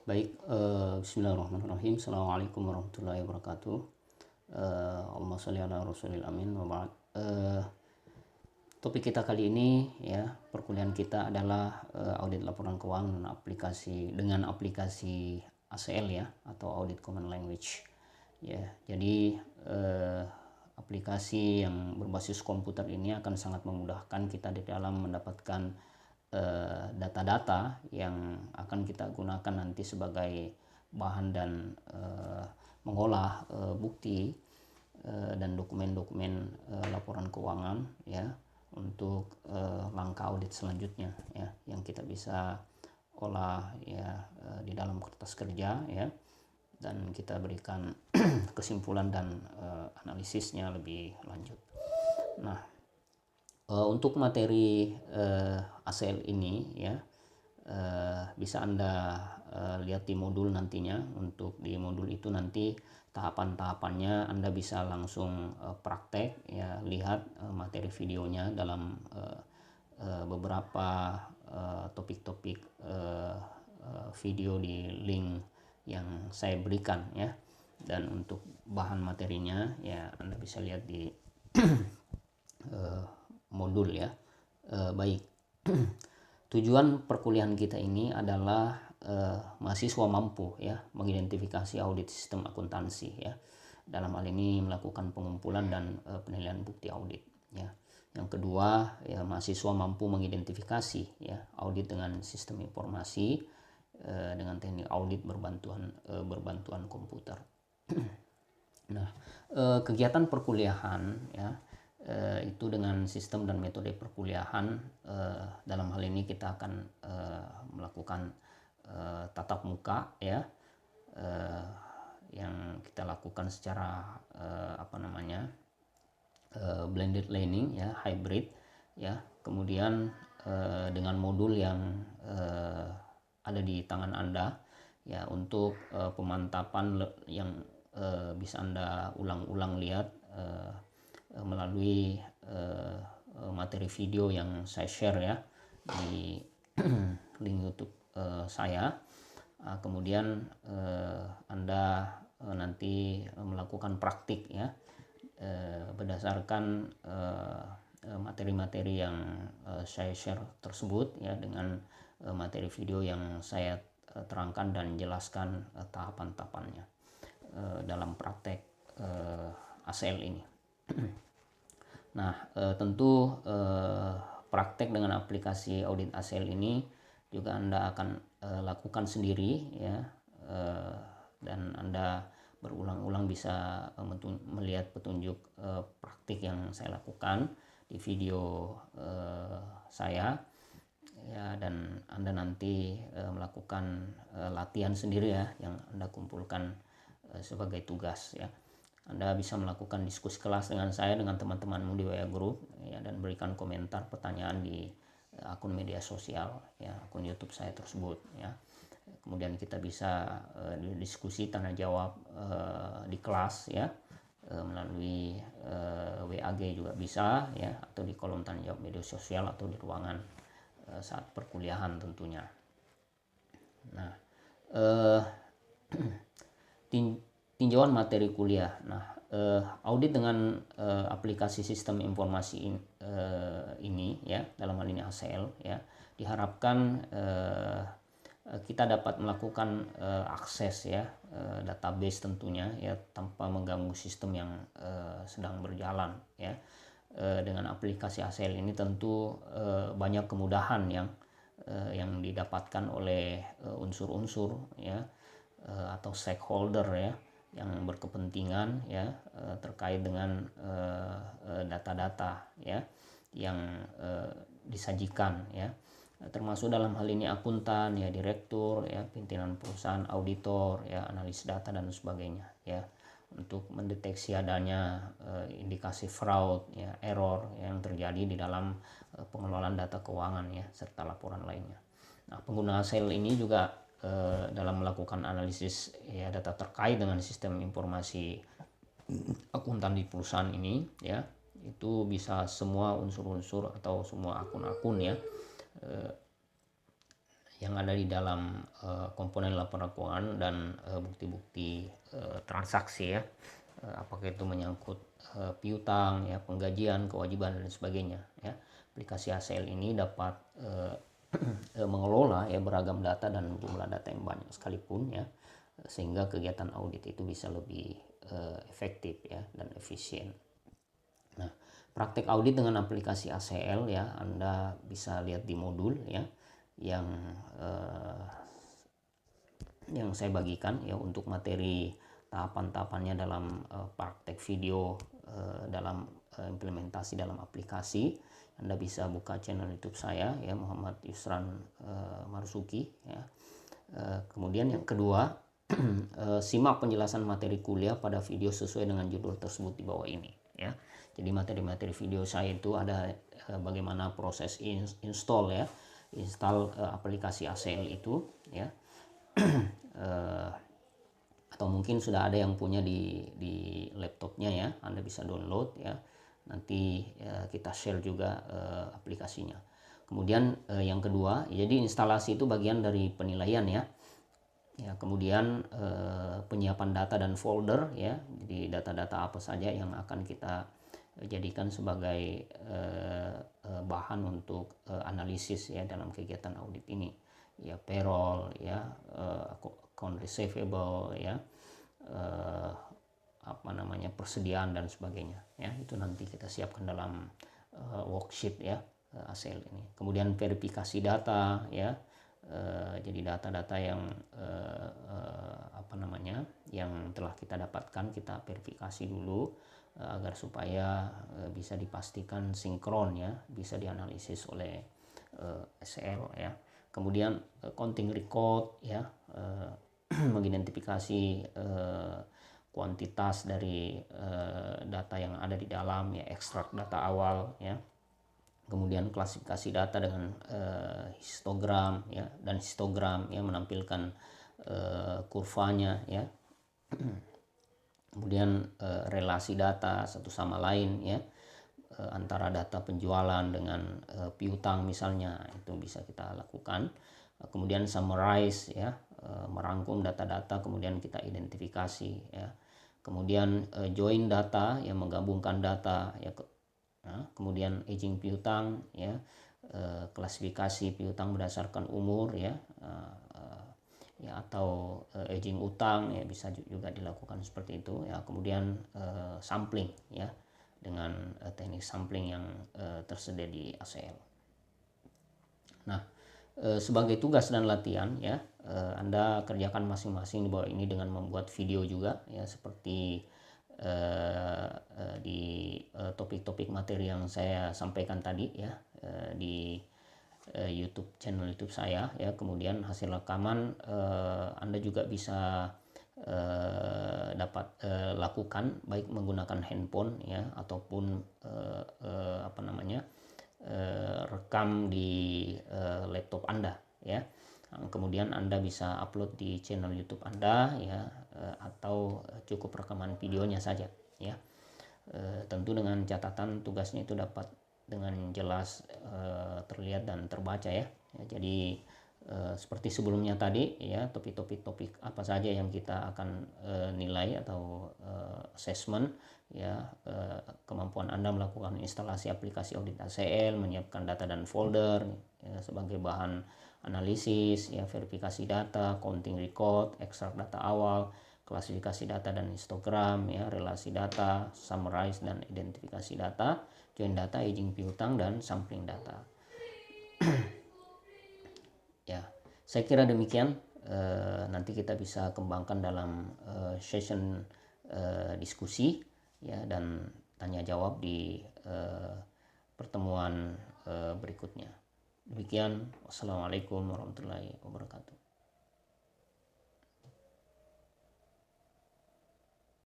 Baik, bismillahirrahmanirrahim. Assalamualaikum warahmatullahi wabarakatuh. Allahumma sholli ala rasulil amin wa ba'd. Topik kita kali ini ya, perkuliahan kita adalah audit laporan keuangan dengan aplikasi ACL ya, atau Audit Common Language. Ya, jadi aplikasi yang berbasis komputer ini akan sangat memudahkan kita di dalam mendapatkan data-data yang akan kita gunakan nanti sebagai bahan dan mengolah bukti dan dokumen-dokumen laporan keuangan ya, untuk langkah audit selanjutnya ya, yang kita bisa olah ya di dalam kertas kerja ya, dan kita berikan kesimpulan dan analisisnya lebih lanjut. Nah, untuk materi ACL ini ya, bisa Anda lihat di modul nantinya. Untuk di modul itu nanti tahapan-tahapannya Anda bisa langsung praktek ya, lihat materi videonya dalam beberapa topik-topik video di link yang saya berikan ya. Dan untuk bahan materinya ya Anda bisa lihat di modul ya. Baik. Tujuan perkuliahan kita ini adalah mahasiswa mampu ya mengidentifikasi audit sistem akuntansi ya. Dalam hal ini melakukan pengumpulan dan penilaian bukti audit ya. Yang kedua ya, mahasiswa mampu mengidentifikasi ya audit dengan sistem informasi dengan teknik audit berbantuan komputer. Nah, kegiatan perkuliahan ya, itu dengan sistem dan metode perkuliahan. Dalam hal ini kita akan melakukan tatap muka ya, yang kita lakukan secara blended learning ya, hybrid ya. Kemudian dengan modul yang ada di tangan Anda ya, untuk pemantapan yang bisa Anda ulang-ulang lihat melalui materi video yang saya share ya di link YouTube saya. Kemudian Anda nanti melakukan praktik ya, berdasarkan materi-materi yang saya share tersebut ya, dengan materi video yang saya terangkan dan jelaskan tahapan-tahapannya dalam praktek ACL ini. Nah, tentu praktek dengan aplikasi audit ACL ini juga Anda akan lakukan sendiri ya, dan Anda berulang-ulang bisa melihat petunjuk praktik yang saya lakukan di video saya ya, dan Anda nanti melakukan latihan sendiri ya, yang Anda kumpulkan sebagai tugas ya. Anda bisa melakukan diskusi kelas dengan saya, dengan teman-temanmu di WA Group ya, dan berikan komentar pertanyaan di akun media sosial ya, akun YouTube saya tersebut ya. Kemudian kita bisa diskusi tanya jawab di kelas ya, melalui WAG juga bisa ya, atau di kolom tanya jawab media sosial, atau di ruangan saat perkuliahan tentunya. Nah, tinjauan materi kuliah. Nah, audit dengan aplikasi sistem informasi ini ya, dalam hal ini ACL ya, diharapkan kita dapat melakukan akses ya database tentunya ya, tanpa mengganggu sistem yang sedang berjalan ya. Dengan aplikasi ACL ini tentu banyak kemudahan yang didapatkan oleh unsur-unsur ya, atau stakeholder ya, yang berkepentingan ya terkait dengan data-data ya yang disajikan ya, termasuk dalam hal ini akuntan ya, direktur ya, pimpinan perusahaan, auditor ya, analis data dan sebagainya ya, untuk mendeteksi adanya indikasi fraud ya, error yang terjadi di dalam pengelolaan data keuangan ya, serta laporan lainnya. Nah, pengguna ACL ini juga dalam melakukan analisis ya data terkait dengan sistem informasi akuntan di perusahaan ini ya, itu bisa semua unsur-unsur atau semua akun-akun ya yang ada di dalam komponen laporan keuangan dan bukti-bukti transaksi ya. Apakah itu menyangkut piutang ya, penggajian, kewajiban dan sebagainya ya. Aplikasi ACL ini dapat mengelola ya beragam data dan jumlah data yang banyak sekalipun ya, sehingga kegiatan audit itu bisa lebih efektif ya dan efisien. Nah, praktek audit dengan aplikasi ACL ya, Anda bisa lihat di modul ya yang saya bagikan ya untuk materi tahapan-tahapannya dalam praktek video dalam implementasi dalam aplikasi. Anda bisa buka channel YouTube saya ya, Muhammad Yusran Marzuki ya. Kemudian yang kedua, simak penjelasan materi kuliah pada video sesuai dengan judul tersebut di bawah ini ya. Jadi materi-materi video saya itu ada bagaimana proses install ya, install aplikasi ACL itu ya. Atau mungkin sudah ada yang punya di laptopnya ya, Anda bisa download ya, nanti kita share juga aplikasinya. Kemudian yang kedua, jadi instalasi itu bagian dari penilaian ya. Ya, kemudian penyiapan data dan folder ya, jadi data-data apa saja yang akan kita jadikan sebagai bahan untuk analisis ya dalam kegiatan audit ini ya, payroll ya, account receivable ya, persediaan dan sebagainya ya, itu nanti kita siapkan dalam worksheet ya ACL ini. Kemudian verifikasi data ya, jadi data-data yang yang telah kita dapatkan kita verifikasi dulu agar supaya bisa dipastikan sinkron ya, bisa dianalisis oleh ACL ya. Kemudian counting record ya, mengidentifikasi kuantitas dari data yang ada di dalam ya, ekstrak data awal ya. Kemudian klasifikasi data dengan histogram ya, dan histogram ya menampilkan kurvanya ya. Kemudian relasi data satu sama lain ya, antara data penjualan dengan piutang misalnya, itu bisa kita lakukan. Kemudian summarize ya, merangkum data-data kemudian kita identifikasi ya. Kemudian join data yang menggabungkan data ya. Kemudian aging piutang ya, klasifikasi piutang berdasarkan umur ya, ya atau aging utang ya, bisa juga dilakukan seperti itu ya. Kemudian sampling ya, dengan teknik sampling yang tersedia di ACL. Nah, sebagai tugas dan latihan ya, Anda kerjakan masing-masing di bawah ini dengan membuat video juga ya, seperti di topik-topik materi yang saya sampaikan tadi ya, di YouTube, channel YouTube saya ya. Kemudian hasil rekaman Anda juga bisa dapat lakukan baik menggunakan handphone ya, ataupun rekam di laptop Anda ya. Kemudian Anda bisa upload di channel YouTube Anda ya, atau cukup rekaman videonya saja ya. Tentu dengan catatan tugasnya itu dapat dengan jelas terlihat dan terbaca ya. Jadi seperti sebelumnya tadi ya, topik-topik apa saja yang kita akan nilai atau assessment ya, kemampuan Anda melakukan instalasi aplikasi audit ACL, menyiapkan data dan folder ya, sebagai bahan analisis ya, verifikasi data, counting record, ekstrak data awal, klasifikasi data dan histogram ya, relasi data, summarize dan identifikasi data, join data, aging piutang, dan sampling data. Ya, saya kira demikian. Nanti kita bisa kembangkan dalam session diskusi ya, dan tanya jawab di pertemuan berikutnya. Demikian, wassalamualaikum warahmatullahi wabarakatuh.